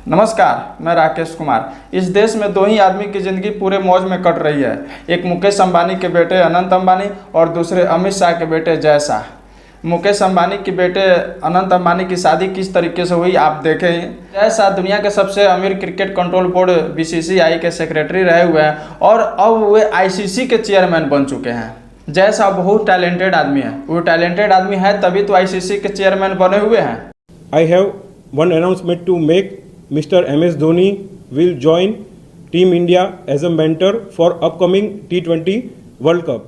नमस्कार, मैं राकेश कुमार। इस देश में दो ही आदमी की ज़िंदगी पूरे मौज में कट रही है। एक मुकेश अंबानी के बेटे अनंत अंबानी और दूसरे अमित शाह के बेटे जय शाह। मुकेश अंबानी के बेटे अनंत अंबानी की शादी किस तरीके से हुई आप देखें। जय शाह दुनिया के सबसे अमीर क्रिकेट कंट्रोल बोर्ड BCCI के सेक्रेटरी रहे हुए हैं और अब वे ICC के चेयरमैन बन चुके हैं। जय शाह बहुत टैलेंटेड आदमी है। वो टैलेंटेड आदमी है तभी तो ICC के चेयरमैन बने हुए हैं। I have one announcement to make. Mr. MS Dhoni will join Team India as a mentor for upcoming T20 World Cup.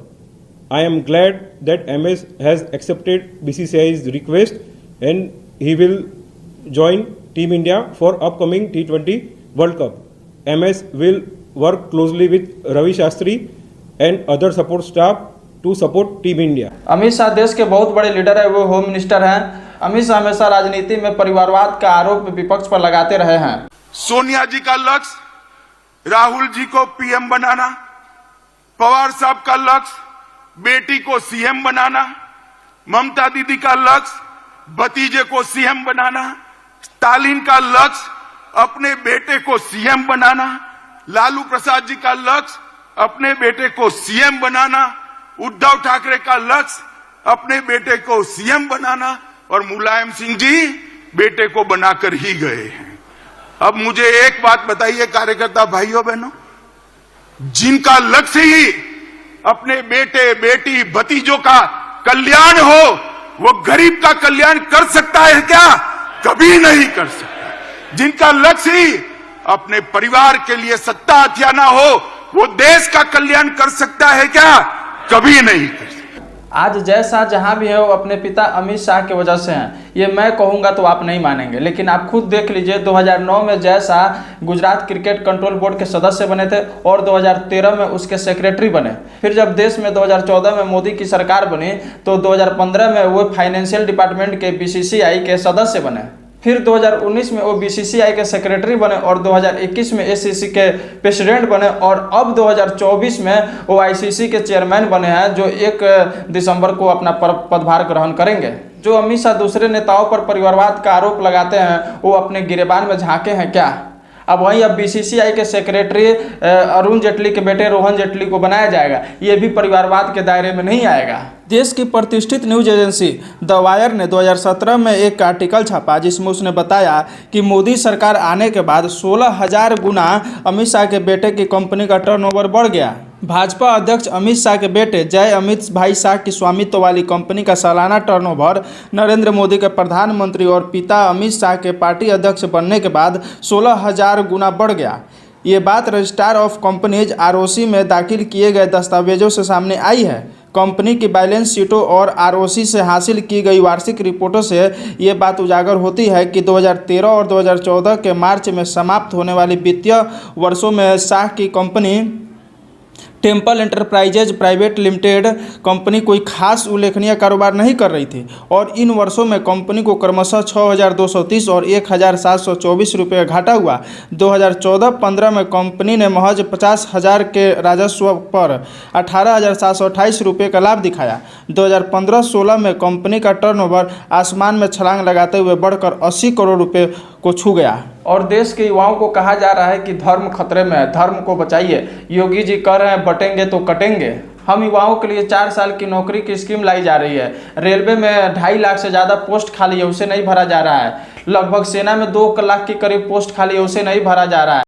I am glad that MS has accepted BCCI's request and he will join Team India for upcoming T20 World Cup. MS will work closely with Ravi Shastri and other support staff to support Team India. Amit Shah देश के बहुत बड़े leader है, वो home minister हैं। अमित शाह हमेशा राजनीति में परिवारवाद का आरोप विपक्ष पर लगाते रहे हैं। सोनिया जी का लक्ष्य राहुल जी को PM बनाना, पवार साहब का लक्ष्य बेटी को CM बनाना, ममता दीदी का लक्ष्य भतीजे को CM बनाना, स्टालिन का लक्ष्य अपने बेटे को CM बनाना, लालू प्रसाद जी का लक्ष्य अपने बेटे को CM बनाना, उद्धव ठाकरे का लक्ष्य अपने बेटे को CM बनाना और मुलायम सिंह जी बेटे को बनाकर ही गए हैं। अब मुझे एक बात बताइए कार्यकर्ता भाइयों बहनों, जिनका लक्ष्य ही अपने बेटे बेटी भतीजों का कल्याण हो, वो गरीब का कल्याण कर सकता है क्या? कभी नहीं कर सकता। जिनका लक्ष्य ही अपने परिवार के लिए सत्ता हथियाना हो, वो देश का कल्याण कर सकता है क्या? कभी नहीं कर सकता। आज जय शाह जहाँ भी है वो अपने पिता अमित शाह की वजह से हैं। ये मैं कहूँगा तो आप नहीं मानेंगे, लेकिन आप खुद देख लीजिए। 2009 में Jay Shah Gujarat cricket control board के सदस्य बने थे और 2013 में उसके सेक्रेटरी बने। फिर जब देश में 2014 में मोदी की सरकार बनी तो 2015 में वो फाइनेंशियल डिपार्टमेंट के BCCI के सदस्य बने। फिर 2019 में वो BCCI के सेक्रेटरी बने और 2021 में SCC के प्रेसिडेंट बने और अब 2024 में वो ICC के चेयरमैन बने हैं, जो 1 दिसंबर को अपना पदभार ग्रहण करेंगे। जो अमित शाह दूसरे नेताओं पर परिवारवाद का आरोप लगाते हैं, वो अपने गिरेबान में झांके हैं क्या? अब वहीं अब BCCI के सेक्रेटरी अरुण जेटली के बेटे रोहन जेटली को बनाया जाएगा। ये भी परिवारवाद के दायरे में नहीं आएगा। देश की प्रतिष्ठित न्यूज एजेंसी द वायर ने 2017 में एक आर्टिकल छापा जिसमें उसने बताया कि मोदी सरकार आने के बाद 16,000 गुना अमित शाह के बेटे की कंपनी का टर्नओवर बढ़ गया। भाजपा अध्यक्ष अमित शाह के बेटे जय अमित भाई शाह की स्वामित्व वाली कंपनी का सालाना टर्नओवर नरेंद्र मोदी के प्रधानमंत्री और पिता अमित शाह के पार्टी अध्यक्ष बनने के बाद 16,000 गुना बढ़ गया। ये बात रजिस्ट्रार ऑफ कंपनीज ROC में दाखिल किए गए दस्तावेजों से सामने आई है। कंपनी की बैलेंस शीटों और ROC से हासिल की गई वार्षिक रिपोर्टों से ये बात उजागर होती है कि 2013 और 2014 के मार्च में समाप्त होने वाली वित्तीय वर्षों में शाह की company temple enterprises private limited company कोई खास उल्लेखनीय कारोबार नहीं कर रही थी और इन वर्षों में कंपनी को क्रमशः 6,230 और 1,724 रुपये घाटा हुआ। 2014-15 में कंपनी ने महज 50,000 के राजस्व पर 18,728 रुपये का लाभ दिखाया। 2015-16 में कंपनी का टर्नओवर आसमान में छलांग लगाते हुए बढ़कर 80 करोड़ रुपये को छू गया। और देश के युवाओं को कहा जा रहा है कि धर्म खतरे में है, धर्म को बचाइए। योगी जी कह रहे हैं बटेंगे तो कटेंगे। हम युवाओं के लिए 4 साल की नौकरी की स्कीम लाई जा रही है। रेलवे में 2.5 लाख से ज़्यादा पोस्ट खाली है, उसे नहीं भरा जा रहा है। लगभग सेना में 2 लाख के करीब पोस्ट खाली है, उसे नहीं भरा जा रहा है।